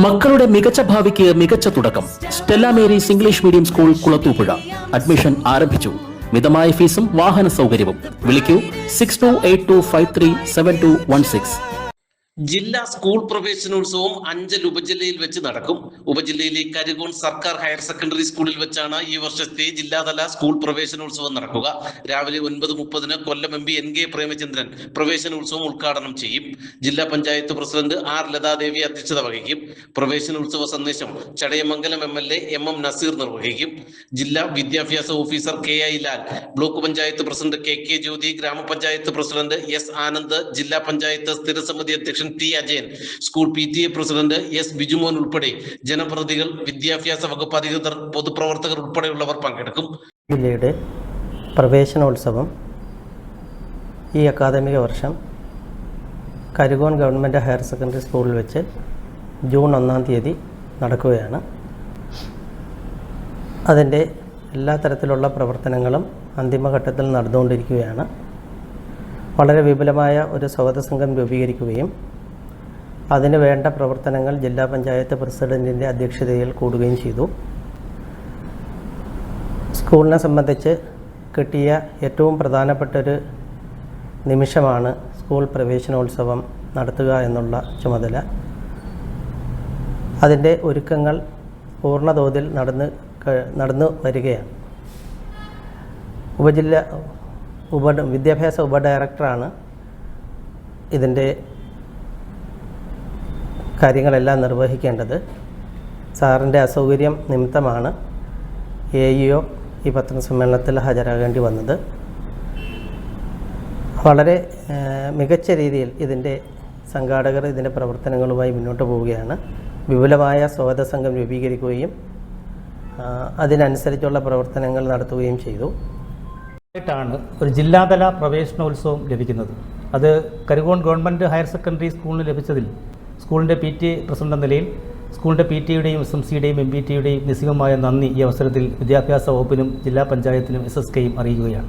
മക്കളുടെ മികച്ച ഭാവിക്ക് മികച്ച തുടക്കം. Stella Mary's English medium school Kulathupuzha. Admission ആരംഭിച്ചു. മിതമായ ഫീസും വാഹന സൗകര്യവും. വിളിക്കൂ 6282537216. ജില്ലാ സ്കൂൾ പ്രവേശനോത്സവം അഞ്ചൽ ഉപജില്ലയിൽ വെച്ച് നടക്കും. ഉപജില്ലയിലെ കരികോൺ സർക്കാർ ഹയർ സെക്കൻഡറി സ്കൂളിൽ വെച്ചാണ് ഈ വർഷത്തെ ജില്ലാതല സ്കൂൾ പ്രവേശനോത്സവം നടക്കുക. രാവിലെ 9:30 കൊല്ലം MP NK പ്രേമചന്ദ്രൻ പ്രവേശനോത്സവം ഉദ്ഘാടനം ചെയ്യും. ജില്ലാ പഞ്ചായത്ത് പ്രസിഡന്റ് R ലതാദേവി അധ്യക്ഷത വഹിക്കും. പ്രവേശനോത്സവ സന്ദേശം ചടയമംഗലം MLA MM നസീർ നിർവഹിക്കും. ജില്ലാ വിദ്യാഭ്യാസ officer KI Lal, block panchayat president KK Jyothi, ഗ്രാമപഞ്ചായത്ത് പ്രസിഡന്റ് S ആനന്ദ്, ജില്ലാ പഞ്ചായത്ത് സ്ഥിരസമിതി അധ്യക്ഷൻ T Ajayan, school PTA president S Bijumon ഉൾപ്പെടെ ജനപ്രതിനിധികൾ, വിദ്യാഭ്യാസ വകുപ്പ് അധികൃതർ, പൊതുപ്രവർത്തകർ ഉൾപ്പെടെയുള്ളവർ പങ്കെടുക്കും. ജില്ലയുടെ പ്രവേശനോത്സവം ഈ അക്കാദമിക വർഷം കരികോൺ ഗവൺമെൻറ് ഹയർ സെക്കൻഡറി സ്കൂളിൽ വെച്ച് ജൂൺ 1-ാം തീയതി നടക്കുകയാണ്. അതിൻ്റെ എല്ലാ തരത്തിലുള്ള പ്രവർത്തനങ്ങളും അന്തിമഘട്ടത്തിൽ നടന്നുകൊണ്ടിരിക്കുകയാണ്. വളരെ വിപുലമായ ഒരു സ്വാഗത സംഘം രൂപീകരിക്കുകയും അതിന് വേണ്ട പ്രവർത്തനങ്ങൾ ജില്ലാ പഞ്ചായത്ത് പ്രസിഡൻറ്റിൻ്റെ അധ്യക്ഷതയിൽ കൂടുകയും ചെയ്തു. സ്കൂളിനെ സംബന്ധിച്ച് കിട്ടിയ ഏറ്റവും പ്രധാനപ്പെട്ടൊരു നിമിഷമാണ് സ്കൂൾ പ്രവേശനോത്സവം നടത്തുക എന്നുള്ള ചുമതല. അതിൻ്റെ ഒരുക്കങ്ങൾ പൂർണ്ണതോതിൽ നടന്നു വരികയാണ്. വിദ്യാഭ്യാസ ഉപഡയറക്ടറാണ് ഇതിൻ്റെ കാര്യങ്ങളെല്ലാം നിർവഹിക്കേണ്ടത്. സാറിൻ്റെ അസൗകര്യം നിമിത്തമാണ് AEO ഈ പത്രസമ്മേളനത്തിൽ ഹാജരാകേണ്ടി വന്നത്. വളരെ മികച്ച രീതിയിൽ ഇതിൻ്റെ സംഘാടകർ ഇതിൻ്റെ പ്രവർത്തനങ്ങളുമായി മുന്നോട്ട് പോവുകയാണ്. വിപുലമായ സ്വാഗത സംഘം രൂപീകരിക്കുകയും അതിനനുസരിച്ചുള്ള പ്രവർത്തനങ്ങൾ നടത്തുകയും ചെയ്തു. ാണ് ഒരു ജില്ലാതല പ്രവേശനോത്സവം ലഭിക്കുന്നത്. അത് കരികോൺ ഗവൺമെൻറ് ഹയർ സെക്കൻഡറി സ്കൂളിന് ലഭിച്ചതിൽ സ്കൂളിൻ്റെ PTA പ്രസിഡന്റ് എന്ന നിലയിൽ സ്കൂളിൻ്റെ PTAയുടെയും SMCയുടെയും MPTയുടെയും നിസ്സീമമായ നന്ദി ഈ അവസരത്തിൽ വിദ്യാഭ്യാസ വകുപ്പിനും ജില്ലാ പഞ്ചായത്തിനും SSKയും അറിയിക്കുകയാണ്.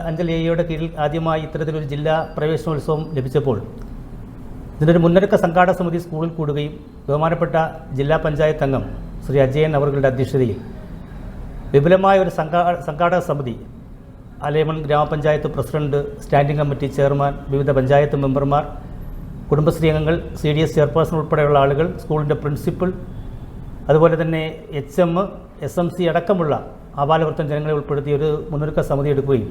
അഞ്ചൽ AEയുടെ കീഴിൽ ആദ്യമായി ഇത്തരത്തിലൊരു ജില്ലാ പ്രവേശനോത്സവം ലഭിച്ചപ്പോൾ ഇതിനൊരു മുന്നൊരുക്ക സംഘാടക സമിതി സ്കൂളിൽ കൂടുകയും ബഹുമാനപ്പെട്ട ജില്ലാ പഞ്ചായത്ത് അംഗം ശ്രീ അജയൻ അവരുടെ അധ്യക്ഷതയിൽ വിപുലമായ ഒരു സംഘാടക സമിതി, അലേമൺ ഗ്രാമപഞ്ചായത്ത് പ്രസിഡന്റ്, സ്റ്റാൻഡിംഗ് കമ്മിറ്റി ചെയർമാൻ, വിവിധ പഞ്ചായത്ത് മെമ്പർമാർ, കുടുംബശ്രീ അംഗങ്ങൾ, CDS ചെയർപേഴ്സൺ ഉൾപ്പെടെയുള്ള ആളുകൾ, സ്കൂളിൻ്റെ പ്രിൻസിപ്പൽ, അതുപോലെ തന്നെ HM, SMC അടക്കമുള്ള ആപാലവൃത്തം ജനങ്ങളെ ഉൾപ്പെടുത്തി ഒരു മുന്നൊരുക്ക സമിതി എടുക്കുകയും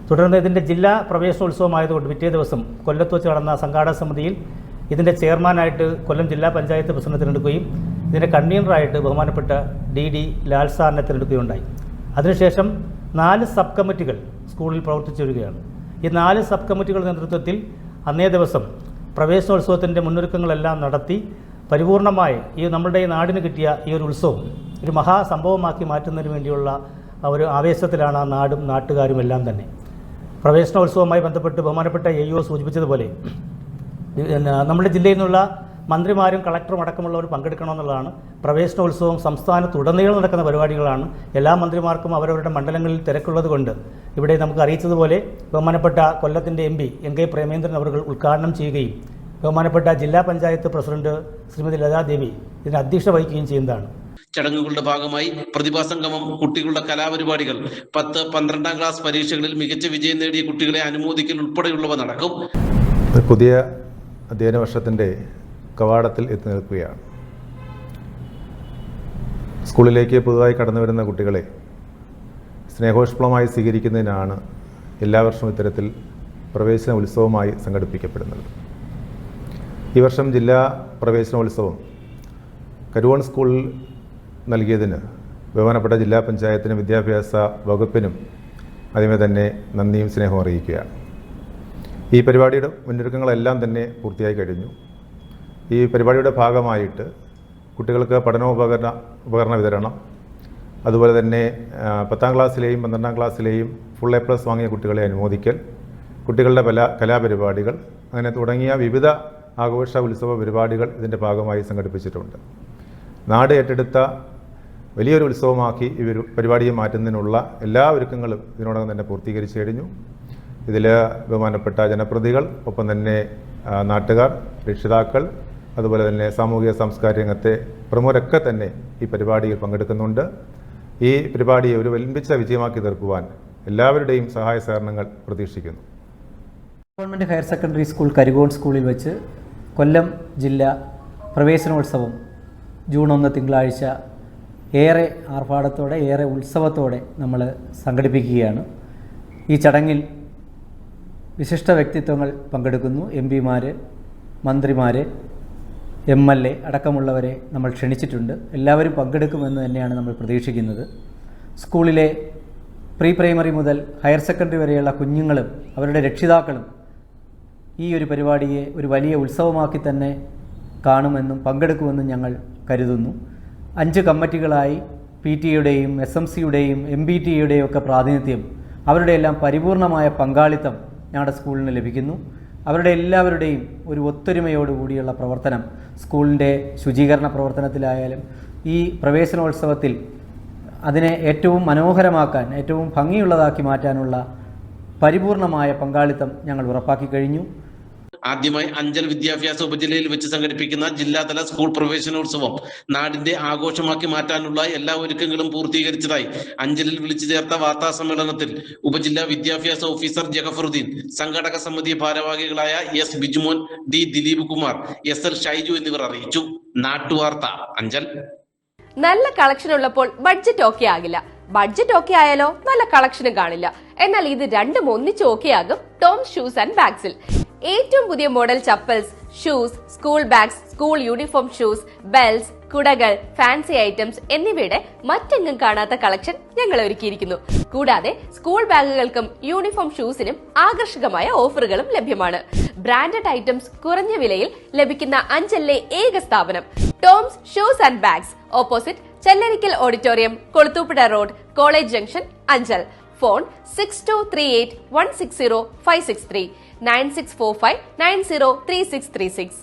തുടർന്ന് ഇതിൻ്റെ ജില്ലാ പ്രവേശനോത്സവമായതുകൊണ്ട് പിറ്റേ ദിവസം കൊല്ലത്ത് വെച്ച് നടന്ന സംഘാടക സമിതിയിൽ ഇതിൻ്റെ ചെയർമാനായിട്ട് കൊല്ലം ജില്ലാ പഞ്ചായത്ത് പ്രസിഡന്റ് തിരഞ്ഞെടുക്കുകയും ഇതിൻ്റെ കൺവീനറായിട്ട് ബഹുമാനപ്പെട്ട DD ലാൽ സാറിനെ തിരഞ്ഞെടുക്കുകയുണ്ടായി. അതിനുശേഷം 4 സബ് കമ്മിറ്റികൾ സ്കൂളിൽ പ്രവർത്തിച്ചു വരികയാണ്. ഈ 4 സബ് കമ്മിറ്റികളുടെ നേതൃത്വത്തിൽ അന്നേ ദിവസം പ്രവേശനോത്സവത്തിൻ്റെ മുന്നൊരുക്കങ്ങളെല്ലാം നടത്തി പരിപൂർണമായി ഈ നമ്മുടെ ഈ നാടിന് കിട്ടിയ ഈ ഒരു ഉത്സവം ഒരു മഹാസംഭവമാക്കി മാറ്റുന്നതിന് വേണ്ടിയുള്ള ഒരു ആവേശത്തിലാണ് ആ നാടും നാട്ടുകാരും എല്ലാം തന്നെ. പ്രവേശനോത്സവവുമായി ബന്ധപ്പെട്ട് ബഹുമാനപ്പെട്ട AEO സൂചിപ്പിച്ചതുപോലെ നമ്മുടെ ജില്ലയിൽ നിന്നുള്ള മന്ത്രിമാരും കളക്ടറും അടക്കമുള്ളവർ പങ്കെടുക്കണമെന്നുള്ളതാണ്. പ്രവേശനോത്സവം സംസ്ഥാനത്തുടനീളം നടക്കുന്ന പരിപാടികളാണ്. എല്ലാ മന്ത്രിമാർക്കും അവരവരുടെ മണ്ഡലങ്ങളിൽ തിരക്കുള്ളത് കൊണ്ട് ഇവിടെ നമുക്ക് അറിയിച്ചതുപോലെ ബഹുമാനപ്പെട്ട കൊല്ലത്തിൻ്റെ MP NK പ്രേമേന്ദ്രൻ അവർ ഉദ്ഘാടനം ചെയ്യുകയും ബഹുമാനപ്പെട്ട ജില്ലാ പഞ്ചായത്ത് പ്രസിഡന്റ് ശ്രീമതി ലതാദേവി ഇതിന് അധ്യക്ഷത വഹിക്കുകയും ചെയ്യുന്നതാണ്. ചടങ്ങുകളുടെ ഭാഗമായി പ്രതിഭാസംഗമം, കുട്ടികളുടെ കലാപരിപാടികൾ, 10-12 ക്ലാസ് പരീക്ഷകളിൽ മികച്ച വിജയം നേടിയ കുട്ടികളെ അനുമോദിക്കൽ ഉൾപ്പെടെയുള്ളവ നടക്കും. പുതിയ അധ്യയന വർഷത്തിൻ്റെ കവാടത്തിൽ എത്തി നിൽക്കുകയാണ്. സ്കൂളിലേക്ക് പുതുതായി കടന്നു വരുന്ന കുട്ടികളെ സ്നേഹോഷ്മളമായി സ്വീകരിക്കുന്നതിനാണ് എല്ലാ വർഷവും ഇത്തരത്തിൽ പ്രവേശന ഉത്സവമായി സംഘടിപ്പിക്കപ്പെടുന്നത്. ഈ വർഷം ജില്ലാ പ്രവേശനോത്സവം കരികോൺ സ്കൂളിൽ നൽകിയതിന് ബഹുമാനപ്പെട്ട ജില്ലാ പഞ്ചായത്തിനും വിദ്യാഭ്യാസ വകുപ്പിനും ആദ്യമേ തന്നെ നന്ദിയും സ്നേഹവും അറിയിക്കുകയാണ്. ഈ പരിപാടിയുടെ മുന്നൊരുക്കങ്ങളെല്ലാം തന്നെ പൂർത്തിയായി കഴിഞ്ഞു. ഈ പരിപാടിയുടെ ഭാഗമായിട്ട് കുട്ടികൾക്ക് ഉപകരണ വിതരണം, അതുപോലെ തന്നെ 10ാം ക്ലാസ്സിലെയും 12ാം ക്ലാസ്സിലെയും ഫുൾ A+ വാങ്ങിയ കുട്ടികളെ അനുമോദിക്കൽ, കുട്ടികളുടെ കലാപരിപാടികൾ, അങ്ങനെ തുടങ്ങിയ വിവിധ ആഘോഷ ഉത്സവ പരിപാടികൾ ഇതിൻ്റെ ഭാഗമായി സംഘടിപ്പിച്ചിട്ടുണ്ട്. നാട് ഏറ്റെടുത്ത വലിയൊരു ഉത്സവമാക്കി ഈ പരിപാടിയെ മാറ്റുന്നതിനുള്ള എല്ലാ ഒരുക്കങ്ങളും ഇതിനോടകം തന്നെ പൂർത്തീകരിച്ചു കഴിഞ്ഞു. ഇതിൽ ബഹുമാനപ്പെട്ട ജനപ്രതിനിധികൾ, ഒപ്പം തന്നെ നാട്ടുകാർ, രക്ഷിതാക്കൾ, അതുപോലെ തന്നെ സാമൂഹിക സാംസ്കാരിക രംഗത്തെ പ്രമുഖരൊക്കെ തന്നെ ഈ പരിപാടിയിൽ പങ്കെടുക്കുന്നുണ്ട്. ഈ പരിപാടിയെ ഒരു വമ്പിച്ച വിജയമാക്കി തീർക്കുവാൻ എല്ലാവരുടെയും സഹായ സഹകരണങ്ങൾ പ്രതീക്ഷിക്കുന്നു. ഗവൺമെൻറ് ഹയർ സെക്കൻഡറി സ്കൂൾ കരികോൺ സ്കൂളിൽ വെച്ച് കൊല്ലം ജില്ലാ പ്രവേശനോത്സവം ജൂൺ 1 തിങ്കളാഴ്ച ഏറെ ആർഭാടത്തോടെ ഏറെ ഉത്സവത്തോടെ നമ്മൾ സംഘടിപ്പിക്കുകയാണ്. ഈ ചടങ്ങിൽ വിശിഷ്ട വ്യക്തിത്വങ്ങൾ പങ്കെടുക്കുന്നു. MP-മാർ, മന്ത്രിമാർ, MLA അടക്കമുള്ളവരെ നമ്മൾ ക്ഷണിച്ചിട്ടുണ്ട്. എല്ലാവരും പങ്കെടുക്കുമെന്ന് തന്നെയാണ് നമ്മൾ പ്രതീക്ഷിക്കുന്നത്. സ്കൂളിലെ പ്രീ പ്രൈമറി മുതൽ ഹയർ സെക്കൻഡറി വരെയുള്ള കുഞ്ഞുങ്ങളും അവരുടെ രക്ഷിതാക്കളും ഈ ഒരു പരിപാടിയെ ഒരു വലിയ ഉത്സവമാക്കി തന്നെ കാണുമെന്നും പങ്കെടുക്കുമെന്നും ഞങ്ങൾ കരുതുന്നു. 5 കമ്മിറ്റികളായി PTA-യുടെയും SMC-യുടെയും MBTA-യുടെയും ഒക്കെ പ്രാതിനിധ്യം, അവരുടെ എല്ലാം പരിപൂർണമായ പങ്കാളിത്തം ഞങ്ങളുടെ സ്കൂളിന് ലഭിക്കുന്നു. അവരുടെ എല്ലാവരുടെയും ഒരു ഒത്തൊരുമയോടുകൂടിയുള്ള പ്രവർത്തനം സ്കൂളിൻ്റെ ശുചീകരണ പ്രവർത്തനത്തിലായാലും ഈ പ്രവേശനോത്സവത്തിൽ അതിനെ ഏറ്റവും മനോഹരമാക്കാൻ, ഏറ്റവും ഭംഗിയുള്ളതാക്കി മാറ്റാനുള്ള പരിപൂർണമായ പങ്കാളിത്തം ഞങ്ങൾ ഉറപ്പാക്കി കഴിഞ്ഞു. ആദ്യമായി അഞ്ചൽ വിദ്യാഭ്യാസ ഉപജില്ലയിൽ വെച്ച് സംഘടിപ്പിക്കുന്ന ജില്ലാതല സ്കൂൾ പ്രവേശനോത്സവം നാടിന്റെ ആഘോഷമാക്കി മാറ്റാനുള്ള എല്ലാ ഒരുക്കങ്ങളും പൂർത്തീകരിച്ചതായി അഞ്ചലിൽ വിളിച്ചു ചേർത്ത വാർത്താ സമ്മേളനത്തിൽ ഉപജില്ലാ വിദ്യാഭ്യാസ ഓഫീസർ ജഗഫറുദ്ദീൻ, സംഘടക സമിതി ഭാരവാഹികളായ S Bijumon, D Dileep Kumar, SL Shaiju എന്നിവർ അറിയിച്ചു. നാട്ടുവാർത്ത, അഞ്ചൽ. നല്ല കളക്ഷൻ ഉള്ളപ്പോൾ ബഡ്ജറ്റ് ഓക്കെ ആകില്ല. ബഡ്ജറ്റ് ഓക്കെ ആയാലോ നല്ല കളക്ഷനും കാണില്ല. എന്നാൽ ഇത് രണ്ടും ഒന്നിച്ച് ഓക്കെ ആകും ടോംസ് ഷൂസ് ആൻഡ് ബാഗ്സിൽ. ഏറ്റവും പുതിയ model chappals, shoes, school bags, school uniform shoes, bells, കുടകൾ, ഫാൻസി ഐറ്റംസ് എന്നിവയുടെ മറ്റെങ്ങും കാണാത്ത കളക്ഷൻ ഞങ്ങൾ ഒരുക്കിയിരിക്കുന്നു. കൂടാതെ സ്കൂൾ ബാഗുകൾക്കും യൂണിഫോം ഷൂസിനും ആകർഷകമായ ഓഫറുകളും ലഭ്യമാണ്. ബ്രാൻഡഡ് ഐറ്റംസ് കുറഞ്ഞ വിലയിൽ ലഭിക്കുന്ന അഞ്ചലിലെ ഏക സ്ഥാപനം Toms shoes and bags, opposite Chellarikkal auditorium, Kulathupuzha road, college junction, Anchal. Phone 6238160563 9645903636.